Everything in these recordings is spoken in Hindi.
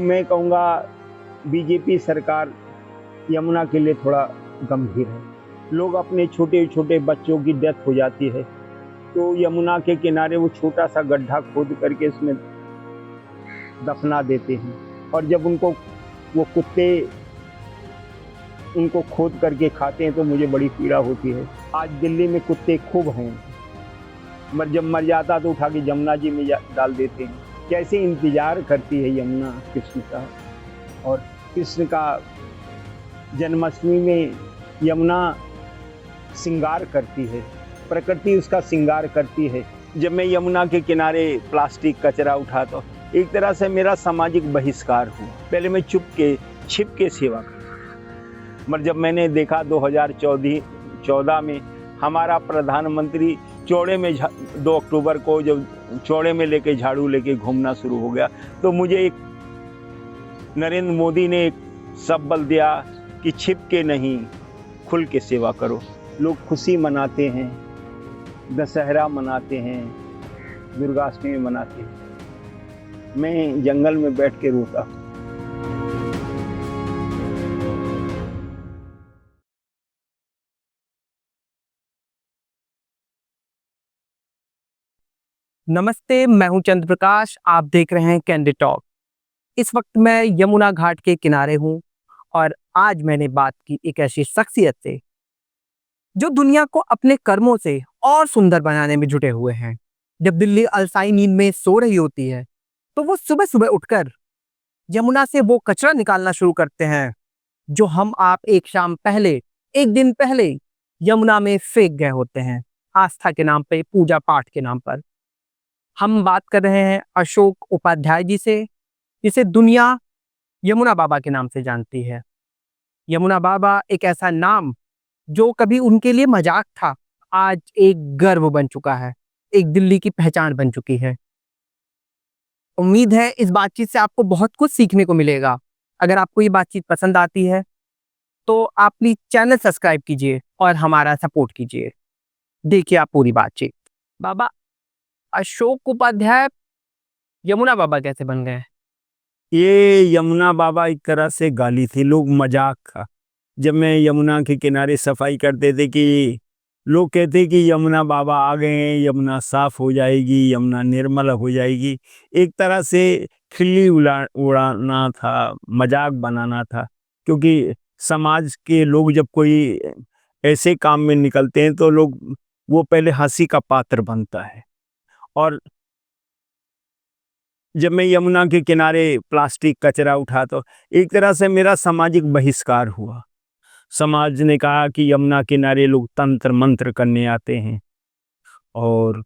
मैं कहूँगा बीजेपी सरकार यमुना के लिए थोड़ा गंभीर है। लोग अपने छोटे-छोटे बच्चों की डेथ हो जाती है, तो यमुना के किनारे वो छोटा-सा गड्ढा खोद करके उसमें दफना देते हैं और जब उनको वो कुत्ते उनको खोद करके खाते हैं तो मुझे बड़ी पीड़ा होती है। आज दिल्ली में कुत्ते खूब हैं, जब मर जाता तो उठा के जमुना जी में डाल देते हैं। कैसे इंतजार करती है यमुना कृष्ण का, और कृष्ण का जन्माष्टमी में यमुना श्रृंगार करती है, प्रकृति उसका श्रृंगार करती है। जब मैं यमुना के किनारे प्लास्टिक कचरा उठाता हूँ, एक तरह से मेरा सामाजिक बहिष्कार हुआ। पहले मैं छिप के सेवा करता, मगर जब मैंने देखा 2014 में हमारा प्रधानमंत्री चौड़े में 2 अक्टूबर को जब चौड़े में लेके झाड़ू लेके घूमना शुरू हो गया, तो मुझे एक नरेंद्र मोदी ने एक शब्द दिया कि छिप के नहीं, खुल के सेवा करो। लोग खुशी मनाते हैं, दशहरा मनाते हैं, दुर्गाष्टमी मनाते हैं, मैं जंगल में बैठ के रोता। नमस्ते, मैं हूं चंद्र प्रकाश। आप देख रहे हैं कैंडी टॉक। इस वक्त मैं यमुना घाट के किनारे हूं और आज मैंने बात की एक ऐसी शख्सियत से जो दुनिया को अपने कर्मों से और सुंदर बनाने में जुटे हुए हैं। जब दिल्ली अलसाई नींद में सो रही होती है तो वो सुबह सुबह उठकर यमुना से वो कचरा निकालना शुरू करते हैं जो हम आप एक दिन पहले यमुना में फेंक गए होते हैं, आस्था के नाम पे, पूजा पाठ के नाम पर। हम बात कर रहे हैं अशोक उपाध्याय जी से, जिसे दुनिया यमुना बाबा के नाम से जानती है। यमुना बाबा एक ऐसा नाम जो कभी उनके लिए मजाक था, आज एक गर्व बन चुका है, एक दिल्ली की पहचान बन चुकी है। उम्मीद है इस बातचीत से आपको बहुत कुछ सीखने को मिलेगा। अगर आपको ये बातचीत पसंद आती है तो आप प्लीज चैनल सब्सक्राइब कीजिए और हमारा सपोर्ट कीजिए। देखिए आप पूरी बातचीत। बाबा अशोक उपाध्याय यमुना बाबा कैसे बन गए? ये यमुना बाबा एक तरह से गाली थी, लोग मजाक था। जब मैं यमुना के किनारे सफाई करते थे कि लोग कहते कि यमुना बाबा आ गए हैं, यमुना साफ हो जाएगी, यमुना निर्मल हो जाएगी। एक तरह से खिल्ली उड़ाना था, मजाक बनाना था, क्योंकि समाज के लोग जब कोई ऐसे काम में निकलते हैं तो लोग वो पहले हंसी का पात्र बनता है। और जब मैं यमुना के किनारे प्लास्टिक कचरा उठा तो एक तरह से मेरा सामाजिक बहिष्कार हुआ। समाज ने कहा कि यमुना किनारे लोग तंत्र मंत्र करने आते हैं और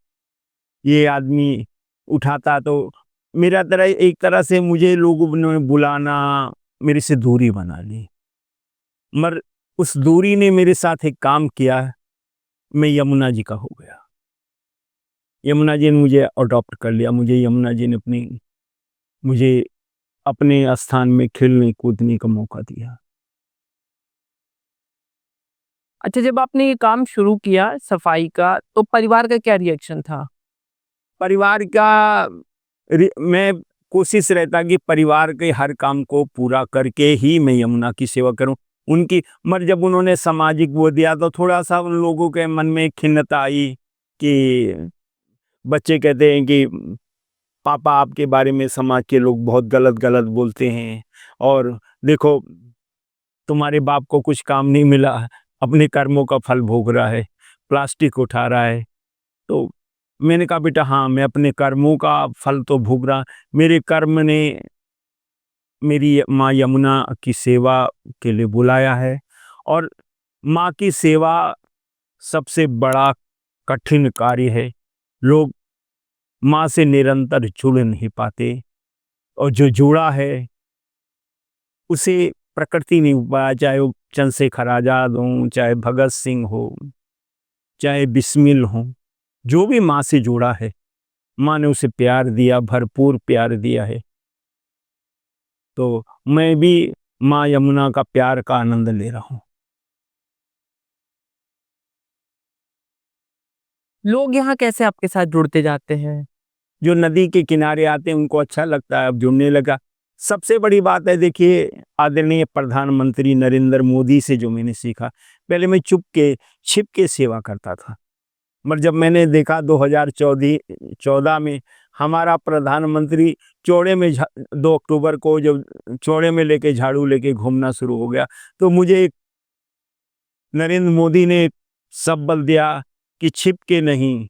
ये आदमी उठाता, तो एक तरह से मुझे लोगों ने बुलाना, मेरे से दूरी बना ली। मगर उस दूरी ने मेरे साथ एक काम किया, मैं यमुना जी का हो गया। यमुना जी ने मुझे अडॉप्ट कर लिया, यमुना जी ने मुझे अपने स्थान में खेलने कूदने का मौका दिया। अच्छा, जब आपने ये काम शुरू किया सफाई का, तो परिवार का क्या रिएक्शन था? परिवार का मैं कोशिश रहता कि परिवार के हर काम को पूरा करके ही मैं यमुना की सेवा करूं। उनकी मगर जब उन्होंने सामाजिक वो दिया तो थोड़ा सा उन लोगों के मन में खिन्नता आई कि बच्चे कहते हैं कि पापा आपके बारे में समाज के लोग बहुत गलत गलत बोलते हैं, और देखो तुम्हारे बाप को कुछ काम नहीं मिला, अपने कर्मों का फल भोग रहा है, प्लास्टिक उठा रहा है। तो मैंने कहा बेटा हाँ, मैं अपने कर्मों का फल तो भोग रहा। मेरे कर्म ने मेरी माँ यमुना की सेवा के लिए बुलाया है, और माँ की सेवा सबसे बड़ा कठिन कार्य है। लोग माँ से निरंतर जुड़ नहीं पाते, और जो जुड़ा है उसे प्रकृति नहीं पाया, चाहे वो चंद्रशेखर आजाद हो, चाहे भगत सिंह हो, चाहे बिस्मिल हो। जो भी माँ से जुड़ा है, माँ ने उसे प्यार दिया, भरपूर प्यार दिया है। तो मैं भी माँ यमुना का प्यार का आनंद ले रहा हूँ। लोग यहाँ कैसे आपके साथ जुड़ते जाते हैं? जो नदी के किनारे आते हैं उनको अच्छा लगता है, अब जुड़ने लगा। सबसे बड़ी बात है, देखिए आदरणीय प्रधानमंत्री नरेंद्र मोदी से जो मैंने सीखा, पहले मैं चुप के छिप के सेवा करता था, मगर जब मैंने देखा 2014 में हमारा प्रधानमंत्री चौड़े में 2 अक्टूबर को जब चौड़े में लेके झाड़ू लेके घूमना शुरू हो गया, तो मुझे नरेंद्र मोदी ने सब बल दिया कि छिप के नहीं,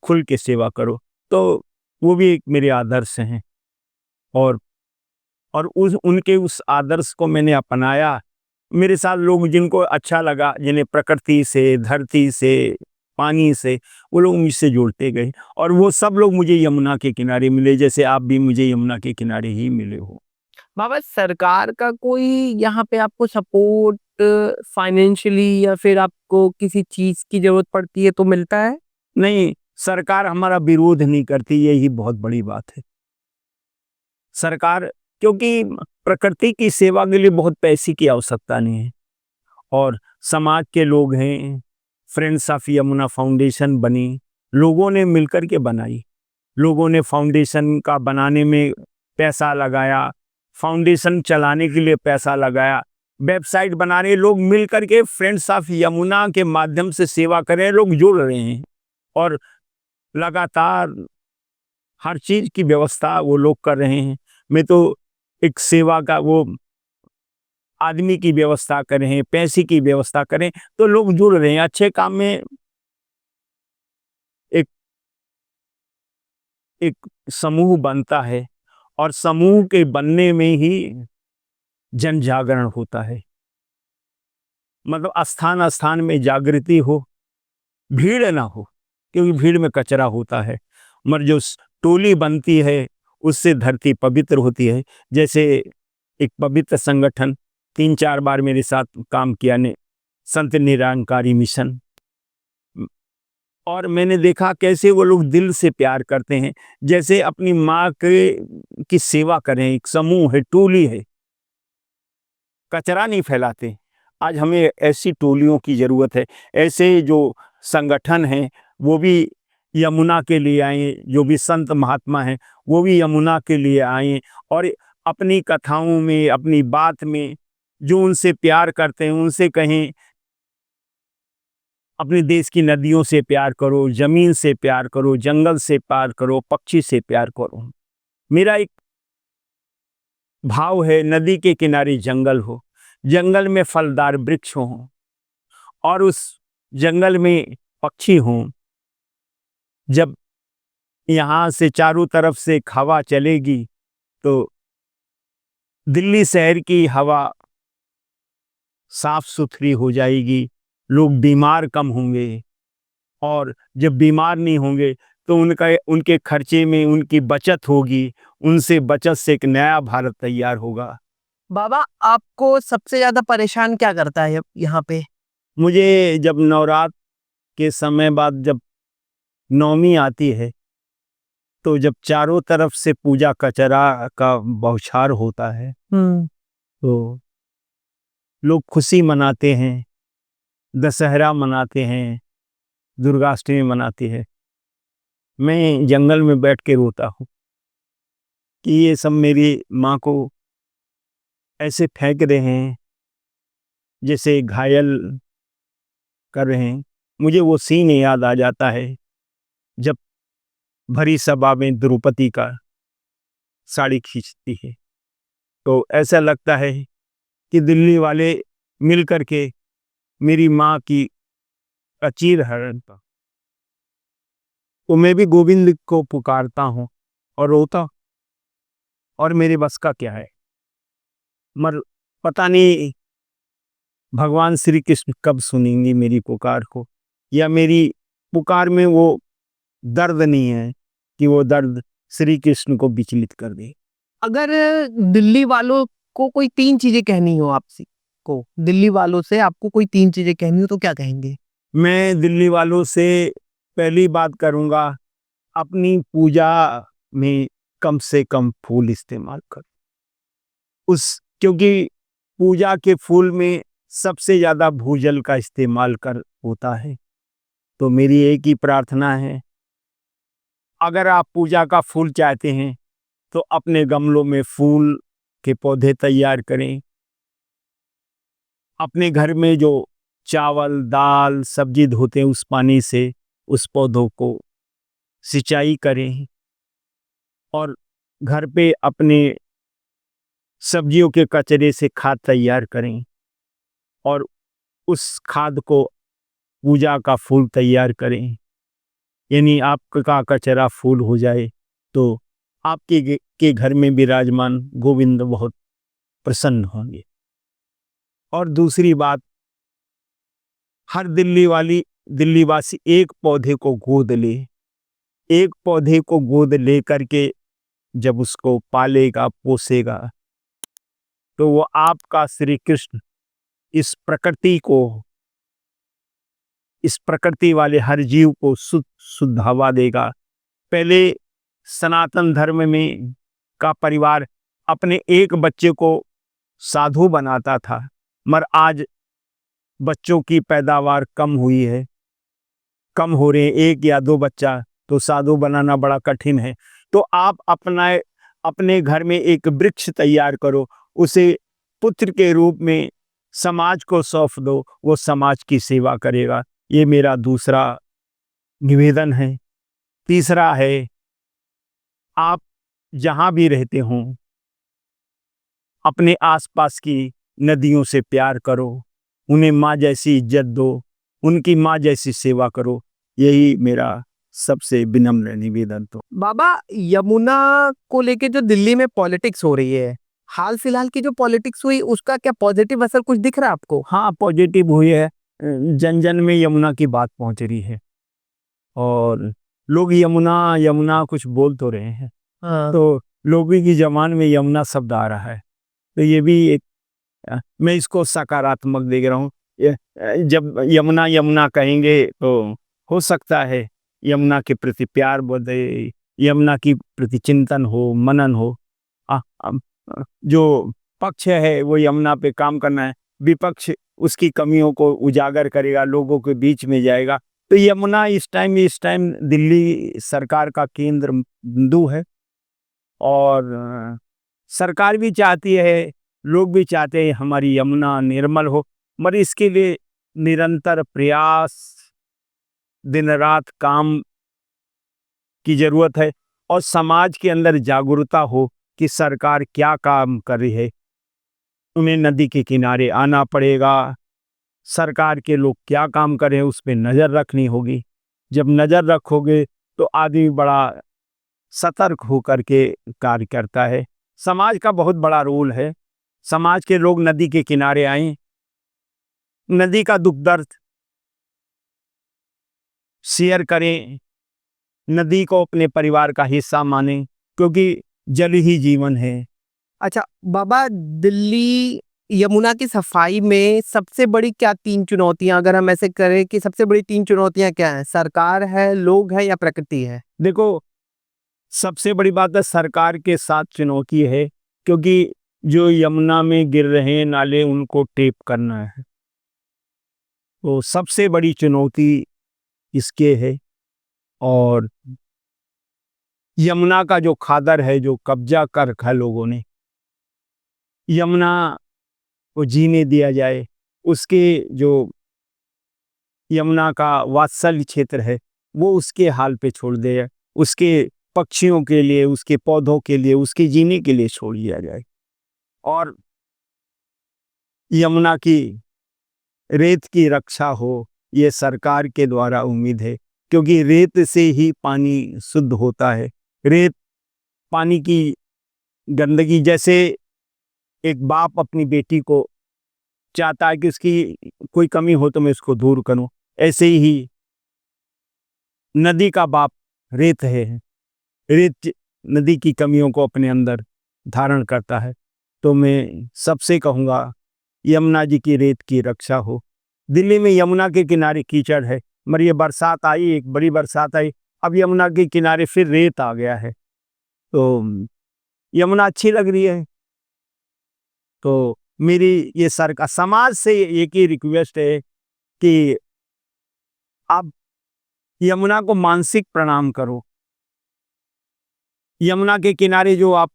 खुल के सेवा करो। तो वो भी एक मेरे आदर्श हैं, और उस उनके उस आदर्श को मैंने अपनाया। मेरे साथ लोग जिनको अच्छा लगा, जिन्हें प्रकृति से, धरती से, पानी से, वो लोग मुझसे जुड़ते गए, और वो सब लोग मुझे यमुना के किनारे मिले, जैसे आप भी मुझे यमुना के किनारे ही मिले हो। बाबा, सरकार का कोई यहाँ पे आपको सपोर्ट फाइनेंशियली या फिर आपको किसी चीज की जरूरत पड़ती है तो मिलता है? नहीं, सरकार हमारा विरोध नहीं करती, यही बहुत बड़ी बात है। सरकार, क्योंकि प्रकृति की सेवा के लिए बहुत पैसे की आवश्यकता नहीं है, और समाज के लोग हैं, फ्रेंड्स ऑफ यमुना फाउंडेशन बनी, लोगों ने मिलकर के बनाई, लोगों ने फाउंडेशन का बनाने में पैसा लगाया, फाउंडेशन चलाने के लिए पैसा लगाया, वेबसाइट बना रहे लोग मिल करके, फ्रेंड्स ऑफ यमुना के माध्यम से सेवा कर रहे हैं, लोग जुड़ रहे हैं, और लगातार हर चीज की व्यवस्था वो लोग कर रहे हैं। मैं तो एक सेवा का वो आदमी की व्यवस्था करें, पैसे की व्यवस्था करें, तो लोग जुड़ रहे हैं अच्छे काम में। एक एक समूह बनता है, और समूह के बनने में ही जन जागरण होता है, मतलब स्थान स्थान में जागृति हो, भीड़ ना हो, क्योंकि भीड़ में कचरा होता है, मगर जो टोली बनती है उससे धरती पवित्र होती है। जैसे एक पवित्र संगठन 3-4 बार मेरे साथ काम किया ने, संत निरंकारी मिशन, और मैंने देखा कैसे वो लोग दिल से प्यार करते हैं, जैसे अपनी माँ के की सेवा करें। एक समूह है, टोली है, कचरा नहीं फैलाते। आज हमें ऐसी टोलियों की ज़रूरत है, ऐसे जो संगठन हैं वो भी यमुना के लिए आए, जो भी संत महात्मा हैं वो भी यमुना के लिए आए, और अपनी कथाओं में, अपनी बात में जो उनसे प्यार करते हैं उनसे कहें, अपने देश की नदियों से प्यार करो, जमीन से प्यार करो, जंगल से प्यार करो, पक्षी से प्यार करो। मेरा एक भाव है, नदी के किनारे जंगल हो, जंगल में फलदार वृक्ष हो, और उस जंगल में पक्षी हों। जब यहाँ से चारों तरफ से हवा चलेगी तो दिल्ली शहर की हवा साफ सुथरी हो जाएगी, लोग बीमार कम होंगे, और जब बीमार नहीं होंगे तो उनके खर्चे में उनकी बचत होगी, उनसे बचत से एक नया भारत तैयार होगा। बाबा, आपको सबसे ज्यादा परेशान क्या करता है यहाँ पे? मुझे जब नवरात्र के समय बाद जब नवमी आती है, तो जब चारों तरफ से पूजा कचरा का बौछार होता है, तो लोग खुशी मनाते हैं, दशहरा मनाते हैं, दुर्गाष्टमी मनाती है। मैं जंगल में बैठ के रोता हूँ कि ये सब मेरी माँ को ऐसे फेंक रहे हैं, जैसे घायल कर रहे हैं। मुझे वो सीन याद आ जाता है जब भरी सभा में द्रौपदी का साड़ी खींचती है, तो ऐसा लगता है कि दिल्ली वाले मिल करके मेरी माँ की अचीर हरण का, तो मैं भी गोविंद को पुकारता हूँ और रोता, और मेरे बस का क्या है। मगर पता नहीं भगवान श्री कृष्ण कब सुनेंगे मेरी पुकार को, या मेरी पुकार में वो दर्द नहीं है कि वो दर्द श्री कृष्ण को विचलित कर दे। अगर दिल्ली वालों को कोई 3 चीजें कहनी हो आपसे, को दिल्ली वालों से आपको कोई 3 चीजें कहनी हो तो क्या कहेंगे? मैं दिल्ली वालों से पहली बात करूँगा, अपनी पूजा में कम से कम फूल इस्तेमाल करो। क्योंकि पूजा के फूल में सबसे ज़्यादा भूजल का इस्तेमाल कर होता है। तो मेरी एक ही प्रार्थना है, अगर आप पूजा का फूल चाहते हैं तो अपने गमलों में फूल के पौधे तैयार करें। अपने घर में जो चावल दाल सब्जी धोते हैं उस पानी से उस पौधों को सिंचाई करें। और घर पे अपने सब्जियों के कचरे से खाद तैयार करें और उस खाद को पूजा का फूल तैयार करें। यानी आपका कचरा फूल हो जाए तो आपके घर में विराजमान गोविंद बहुत प्रसन्न होंगे। और दूसरी बात, हर दिल्लीवासी एक पौधे को गोद ले। एक पौधे को गोद ले करके जब उसको पालेगा पोसेगा तो वो आपका श्री कृष्ण इस प्रकृति वाले हर जीव को शुद्ध हवा देगा। पहले सनातन धर्म में का परिवार अपने एक बच्चे को साधु बनाता था, मगर आज बच्चों की पैदावार कम हुई है, कम हो रहे हैं, एक या दो बच्चा, तो साधु बनाना बड़ा कठिन है। तो आप अपने घर में एक वृक्ष तैयार करो, उसे पुत्र के रूप में समाज को सौंप दो, वो समाज की सेवा करेगा। ये मेरा दूसरा निवेदन है। तीसरा है, आप जहाँ भी रहते हों अपने आसपास की नदियों से प्यार करो, उन्हें माँ जैसी इज्जत दो, उनकी माँ जैसी सेवा करो। यही मेरा सबसे विनम्र निवेदन। तो बाबा, यमुना को लेके जो दिल्ली में पॉलिटिक्स हो रही है, हाल फिलहाल की जो पॉलिटिक्स हुई, उसका क्या पॉजिटिव असर कुछ दिख रहा है आपको? हाँ, पॉजिटिव हुई है। जन जन में यमुना की बात पहुंच रही है और लोग यमुना यमुना कुछ बोल तो रहे हैं। हाँ। तो लोगों की जबान में यमुना शब्द आ रहा है, तो ये भी एक मैं इसको सकारात्मक देख रहा हूँ। जब यमुना यमुना कहेंगे तो हो सकता है यमुना के प्रति प्यार बढ़े, यमुना की प्रति चिंतन हो, मनन हो। अ, अ, जो पक्ष है वो यमुना पे काम करना है, विपक्ष उसकी कमियों को उजागर करेगा, लोगों के बीच में जाएगा। तो यमुना इस टाइम दिल्ली सरकार का केंद्र बिंदु है और सरकार भी चाहती है, लोग भी चाहते हैं हमारी यमुना निर्मल हो, मगर इसके लिए निरंतर प्रयास, दिन रात काम की जरूरत है और समाज के अंदर जागरूकता हो कि सरकार क्या काम कर रही है। उन्हें नदी के किनारे आना पड़ेगा, सरकार के लोग क्या काम कर रहे हैं उस पर नज़र रखनी होगी। जब नज़र रखोगे तो आदमी बड़ा सतर्क होकर के कार्य करता है। समाज का बहुत बड़ा रोल है, समाज के लोग नदी के किनारे आएं, नदी का दुख दर्द शेयर करें, नदी को अपने परिवार का हिस्सा माने, क्योंकि जल ही जीवन है। अच्छा बाबा, दिल्ली यमुना की सफाई में सबसे बड़ी क्या 3 चुनौतियां, अगर हम ऐसे करें कि सबसे बड़ी 3 चुनौतियां क्या हैं? सरकार है, लोग हैं या प्रकृति है? देखो, सबसे बड़ी बात है सरकार के साथ चुनौती है, क्योंकि जो यमुना में गिर रहे हैं नाले उनको टेप करना है। तो सबसे बड़ी चुनौती इसके है। और यमुना का जो खादर है, जो कब्जा कर रखा है लोगों ने, यमुना को जीने दिया जाए। उसके जो यमुना का वात्सल्य क्षेत्र है वो उसके हाल पे छोड़ दिया जाए, उसके पक्षियों के लिए, उसके पौधों के लिए, उसके जीने के लिए छोड़ दिया जाए। और यमुना की रेत की रक्षा हो, ये सरकार के द्वारा उम्मीद है, क्योंकि रेत से ही पानी शुद्ध होता है। रेत पानी की गंदगी, जैसे एक बाप अपनी बेटी को चाहता है कि उसकी कोई कमी हो तो मैं उसको दूर करूं, ऐसे ही नदी का बाप रेत है। रेत नदी की कमियों को अपने अंदर धारण करता है। तो मैं सबसे कहूँगा यमुना जी की रेत की रक्षा हो। दिल्ली में यमुना के किनारे कीचड़ है, मगर ये बरसात आई, एक बड़ी बरसात आई, अब यमुना के किनारे फिर रेत आ गया है। तो यमुना अच्छी लग रही है। तो मेरी ये सरकार समाज से एक ही रिक्वेस्ट है कि आप यमुना को मानसिक प्रणाम करो। यमुना के किनारे जो आप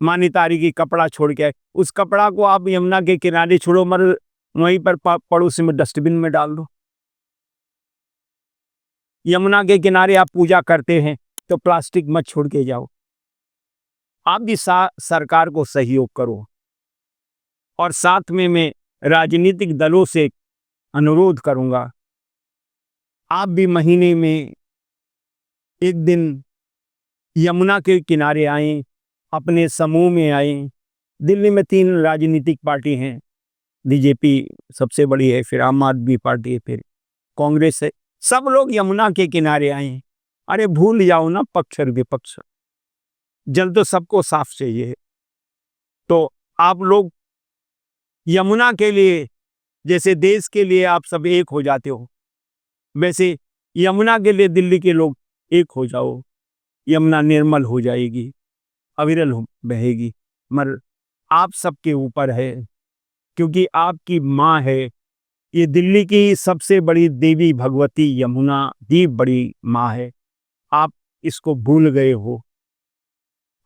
मानी तारी की कपड़ा छोड़ के आए, उस कपड़ा को आप यमुना के किनारे छोड़ो, मगर वहीं पर पड़ोस में डस्टबिन में डाल दो। यमुना के किनारे आप पूजा करते हैं तो प्लास्टिक मत छोड़ के जाओ। आप भी सरकार को सहयोग करो। और साथ में मैं राजनीतिक दलों से अनुरोध करूंगा, आप भी महीने में एक दिन यमुना के किनारे आएं, अपने समूह में आएं। दिल्ली में 3 राजनीतिक पार्टी हैं, बीजेपी सबसे बड़ी है, फिर आम आदमी पार्टी है, फिर कांग्रेस है। सब लोग यमुना के किनारे आए। अरे भूल जाओ ना पक्ष और विपक्ष, जल तो सबको साफ चाहिए। तो आप लोग यमुना के लिए, जैसे देश के लिए आप सब एक हो जाते हो, वैसे यमुना के लिए दिल्ली के लोग एक हो जाओ। यमुना निर्मल हो जाएगी, अविरल बहेगी। मगर आप सबके ऊपर है, क्योंकि आपकी माँ है। ये दिल्ली की सबसे बड़ी देवी भगवती यमुना भी बड़ी माँ है। आप इसको भूल गए हो,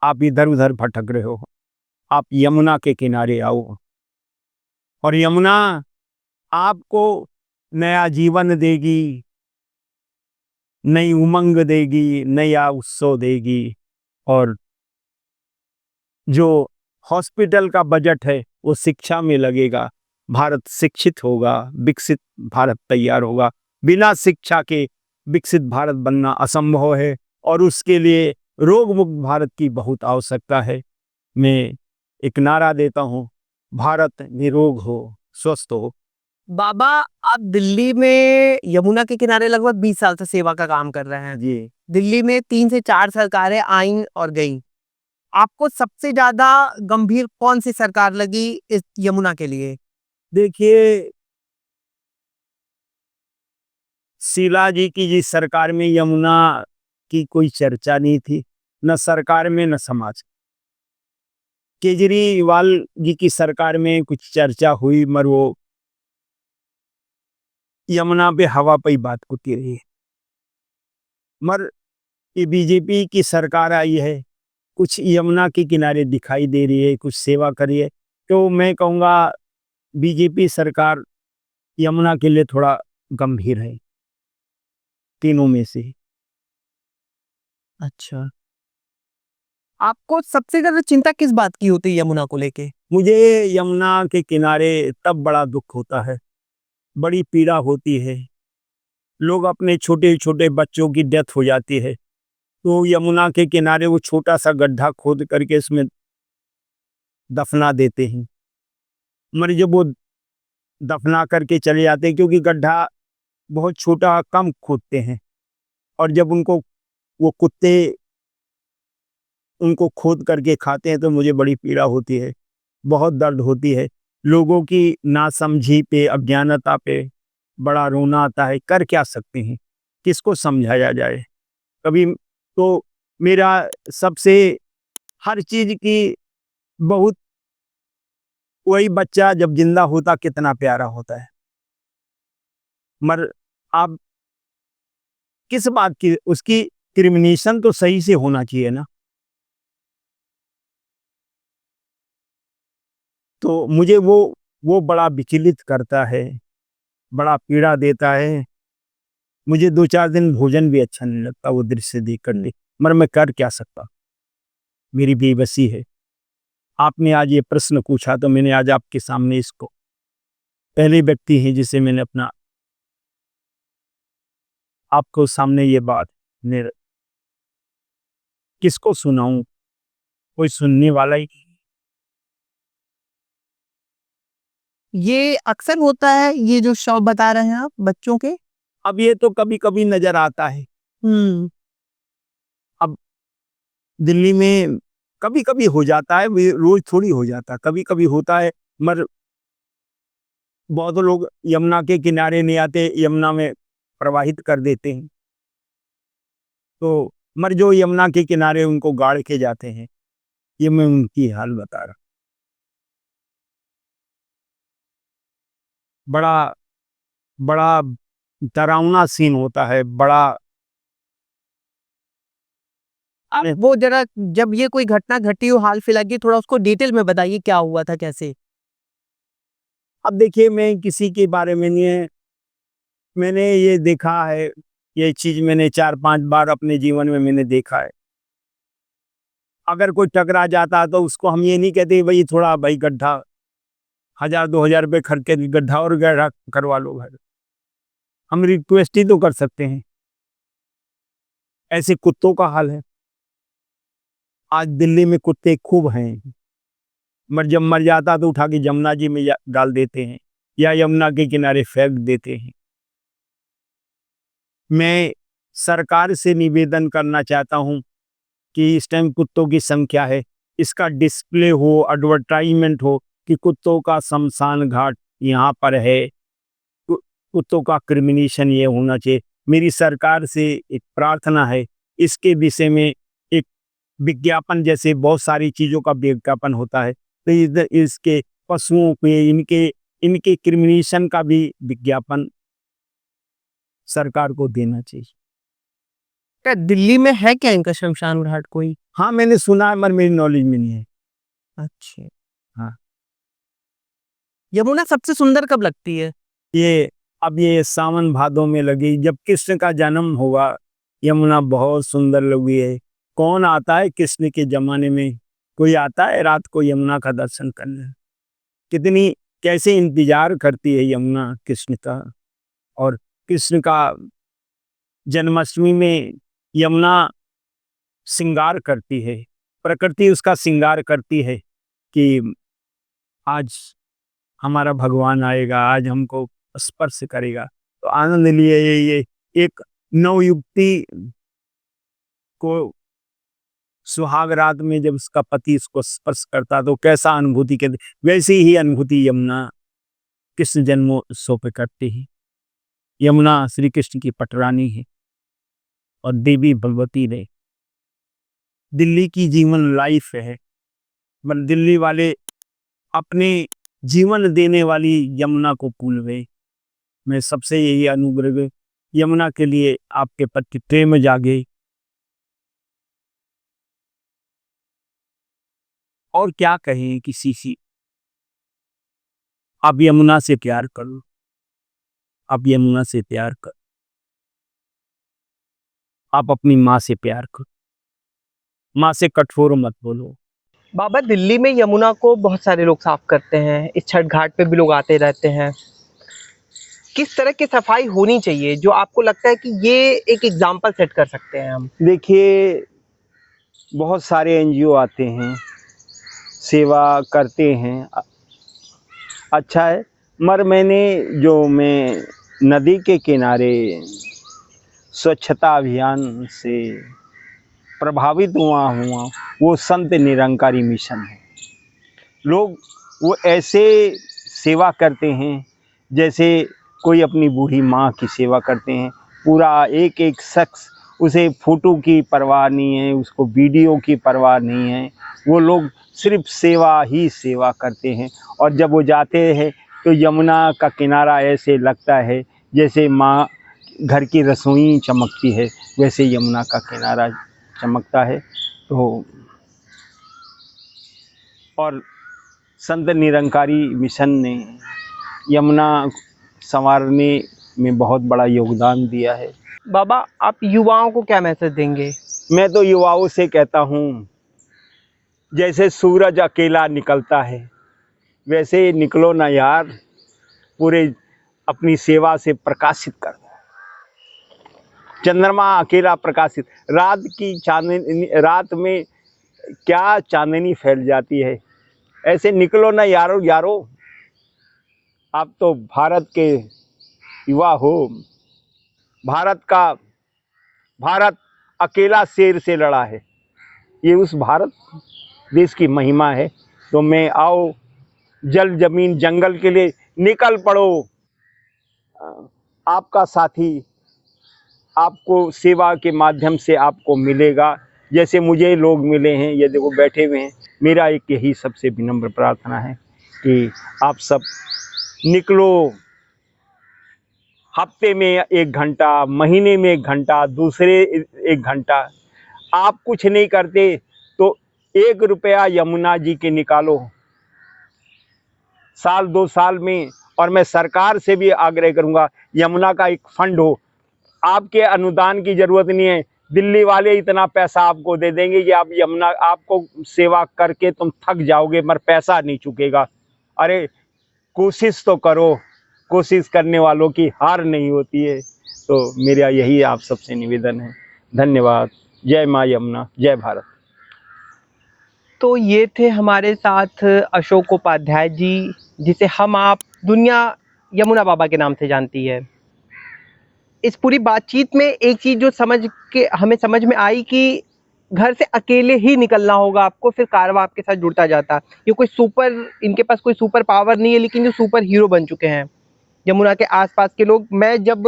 आप इधर उधर भटक रहे हो। आप यमुना के किनारे आओ, और यमुना आपको नया जीवन देगी, नई उमंग देगी, नया उत्सव देगी। और जो हॉस्पिटल का बजट है वो शिक्षा में लगेगा। भारत शिक्षित होगा, विकसित भारत तैयार होगा। बिना शिक्षा के विकसित भारत बनना असंभव है, और उसके लिए रोग मुक्त भारत की बहुत आवश्यकता है। मैं एक नारा देता हूँ, भारत निरोग हो, स्वस्थ हो। बाबा, आप दिल्ली में यमुना के किनारे लगभग 20 साल से सेवा का काम कर रहे हैं। जी, दिल्ली में 3 से 4 सरकारें आईं और गईं। आपको सबसे ज्यादा गंभीर कौन सी सरकार लगी इस यमुना के लिए? देखिए, शीला जी की जिस सरकार में यमुना की कोई चर्चा नहीं थी, न सरकार में न समाज। केजरीवाल जी की सरकार में कुछ चर्चा हुई, मगर वो यमुना पे हवा पे ही बात होती रही। मगर ये बीजेपी की सरकार आई है, कुछ यमुना के किनारे दिखाई दे रही है, कुछ सेवा करी है। तो मैं कहूँगा बीजेपी सरकार यमुना के लिए थोड़ा गंभीर है, तीनों में से। अच्छा, आपको सबसे ज्यादा चिंता किस बात की होती है यमुना को लेके? मुझे यमुना के किनारे तब बड़ा दुख होता है, बड़ी पीड़ा होती है। लोग अपने छोटे छोटे बच्चों की डेथ हो जाती है, तो यमुना के किनारे वो छोटा सा गड्ढा खोद करके इसमें दफना देते हैं। मगर जब वो दफना करके चले जाते हैं, क्योंकि गड्ढा बहुत छोटा कम खोदते हैं, और जब उनको वो कुत्ते उनको खोद करके खाते हैं तो मुझे बड़ी पीड़ा होती है, बहुत दर्द होती है। लोगों की नासमझी पे, अज्ञानता पे बड़ा रोना आता है। कर क्या सकते हैं, किसको समझाया जाए। कभी तो मेरा सबसे हर चीज की बहुत, वही बच्चा जब जिंदा होता कितना प्यारा होता है। मगर आप किस बात की, उसकी क्रिमिनेशन तो सही से होना चाहिए ना। तो मुझे वो बड़ा विचलित करता है, बड़ा पीड़ा देता है। मुझे 2-4 दिन भोजन भी अच्छा नहीं लगता वो दृश्य देख कर के। मगर मैं कर क्या सकता, मेरी बेबसी है। आपने आज ये प्रश्न पूछा तो मैंने आज आपके सामने इसको, पहले व्यक्ति हैं जिसे मैंने अपना आपको सामने ये बात किसको सुनाऊं, कोई सुनने वाला ही नहीं। ये अक्सर होता है, ये जो शव बता रहे हैं आप बच्चों के? अब ये तो कभी कभी नजर आता है। हम्म। अब दिल्ली में कभी कभी हो जाता है, रोज थोड़ी हो जाता, कभी कभी होता है। मगर बहुत लोग यमुना के किनारे नहीं आते, यमुना में प्रवाहित कर देते हैं। तो मर जो यमुना के किनारे उनको गाड़ के जाते हैं, ये मैं उनकी हाल बता रहा। बड़ा बड़ा डरावना सीन होता है, बड़ा आप वो जरा, जब ये कोई घटना घटी हो हाल फिलहाल की, थोड़ा उसको डिटेल में बताइए, क्या हुआ था, कैसे? अब देखिए, मैं किसी के बारे में नहीं है, मैंने ये देखा है, ये चीज मैंने 4-5 बार अपने जीवन में मैंने देखा है। अगर कोई टकरा जाता तो उसको हम ये नहीं कहते भाई थोड़ा भाई गड्ढा 1000-2000 रुपये खर्च के गड्ढा और गहरा करवा लो घर। हम रिक्वेस्ट ही तो कर सकते हैं। ऐसे कुत्तों का हाल है। आज दिल्ली में कुत्ते खूब हैं, मर जब मर जाता तो उठा के यमुना जी में डाल देते हैं या यमुना के किनारे फेंक देते हैं। मैं सरकार से निवेदन करना चाहता हूं कि इस टाइम कुत्तों की संख्या है, इसका डिस्प्ले हो, एडवर्टाइजमेंट हो कि कुत्तों का शमशान घाट यहाँ पर है, कुत्तों का क्रिमिनेशन ये होना चाहिए। मेरी सरकार से एक प्रार्थना है, इसके विषय में एक विज्ञापन, जैसे बहुत सारी चीज़ों का विज्ञापन होता है, तो इसके पशुओं के इनके इनके क्रिमिनेशन का भी विज्ञापन सरकार को देना चाहिए। क्या दिल्ली में है क्या इनका शमशान घाट कोई? हाँ, मैंने सुना है मगर मेरी नॉलेज में नहीं है। अच्छा। हाँ, यमुना सबसे सुंदर कब लगती है? ये अब ये सावन भादों में लगी, जब कृष्ण का जन्म होगा, यमुना बहुत सुंदर लगी है। कौन आता है कृष्ण के जमाने में, कोई आता है रात को यमुना का दर्शन करने? कितनी कैसे इंतजार करती है यमुना कृष्ण का। और कृष्ण का जन्माष्टमी में यमुना श्रृंगार करती है, प्रकृति उसका श्रृंगार करती है कि आज हमारा भगवान आएगा, आज हमको स्पर्श करेगा। तो आनंद लिए ये एक नवयुवती को सुहाग रात में जब उसका पति इसको स्पर्श करता तो कैसा अनुभूति के, वैसी ही अनुभूति यमुना कृष्ण जन्मोत्सव पे करती है। यमुना श्री कृष्ण की पटरानी है और देवी भगवती ने दिल्ली की जीवन लाइफ है। मतलब दिल्ली वाले अपने जीवन देने वाली यमुना को भूल गए। मैं सबसे यही अनुग्रह, यमुना के लिए आपके प्रति प्रेम जागे। और क्या कहें किसी से, आप यमुना से प्यार करो, आप यमुना से प्यार करो, आप अपनी माँ से प्यार करो, माँ से कठोर मत बोलो। बाबा, दिल्ली में यमुना को बहुत सारे लोग साफ करते हैं, इस छठ घाट पे भी लोग आते रहते हैं। किस तरह की सफाई होनी चाहिए जो आपको लगता है कि ये एक एग्जाम्पल सेट कर सकते हैं हम? देखिए, बहुत सारे एनजीओ आते हैं, सेवा करते हैं, अच्छा है। मगर मैं नदी के किनारे स्वच्छता अभियान से प्रभावित हुआ वो संत निरंकारी मिशन है। लोग वो ऐसे सेवा करते हैं जैसे कोई अपनी बूढ़ी माँ की सेवा करते हैं। पूरा एक एक शख्स, उसे फ़ोटो की परवाह नहीं है, उसको वीडियो की परवाह नहीं है, वो लोग सिर्फ सेवा ही सेवा करते हैं। और जब वो जाते हैं तो यमुना का किनारा ऐसे लगता है जैसे माँ घर की रसोई चमकती है, वैसे यमुना का किनारा चमकता है। तो और संत निरंकारी मिशन ने यमुना संवारने में बहुत बड़ा योगदान दिया है। बाबा, आप युवाओं को क्या मैसेज देंगे? मैं तो युवाओं से कहता हूँ, जैसे सूरज अकेला निकलता है वैसे निकलो ना यार, पूरे अपनी सेवा से प्रकाशित कर दो। चंद्रमा अकेला प्रकाशित, रात की चांदनी, रात में क्या चांदनी फैल जाती है, ऐसे निकलो ना यारो। आप तो भारत के युवा हो। भारत अकेला शेर से लड़ा है, ये उस भारत देश की महिमा है। तो मैं आओ, जल जमीन जंगल के लिए निकल पड़ो। आपका साथी आपको सेवा के माध्यम से आपको मिलेगा, जैसे मुझे लोग मिले हैं, ये देखो बैठे हुए हैं। मेरा एक यही सबसे विनम्र प्रार्थना है कि आप सब निकलो, हफ्ते में 1 घंटा, महीने में 1 घंटा, दूसरे 1 घंटा आप कुछ नहीं करते तो 1 रुपया यमुना जी के निकालो साल 2 साल में। और मैं सरकार से भी आग्रह करूंगा, यमुना का एक फंड हो। आपके अनुदान की जरूरत नहीं है, दिल्ली वाले इतना पैसा आपको दे देंगे कि आप यमुना, आपको सेवा करके तुम थक जाओगे मगर पैसा नहीं चुकेगा। अरे कोशिश तो करो, कोशिश करने वालों की हार नहीं होती है। तो मेरा यही आप सबसे निवेदन है। धन्यवाद। जय माँ यमुना, जय भारत। तो ये थे हमारे साथ अशोक उपाध्याय जी, जिसे हम आप दुनिया यमुना बाबा के नाम से जानती है। इस पूरी बातचीत में एक चीज़ जो हमें समझ में आई कि घर से अकेले ही निकलना होगा आपको, फिर कारवां आपके साथ जुड़ता जाता। इनके पास कोई सुपर पावर नहीं है, लेकिन जो सुपर हीरो बन चुके हैं यमुना के आसपास के लोग। मैं जब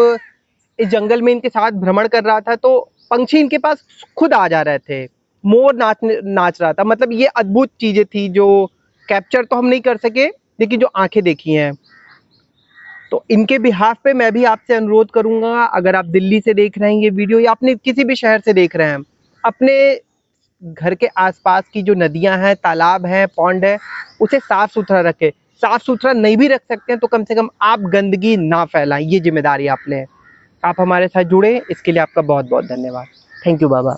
इस जंगल में इनके साथ भ्रमण कर रहा था तो पंछी इनके पास खुद आ जा रहे थे, मोर नाच रहा था। मतलब ये अद्भुत चीजें थी जो कैप्चर तो हम नहीं कर सके, लेकिन जो आंखें देखी हैं। तो इनके बिहाफ पे मैं भी आपसे अनुरोध करूंगा, अगर आप दिल्ली से देख रहे हैं ये वीडियो या अपने किसी भी शहर से देख रहे हैं, अपने घर के आसपास की जो नदियां हैं, तालाब हैं, पॉन्ड है, उसे साफ सुथरा रखें। साफ सुथरा नहीं भी रख सकते हैं तो कम से कम आप गंदगी ना फैलाएं, ये जिम्मेदारी आप लें। आप हमारे साथ जुड़े, इसके लिए आपका बहुत बहुत धन्यवाद। Thank you Baba.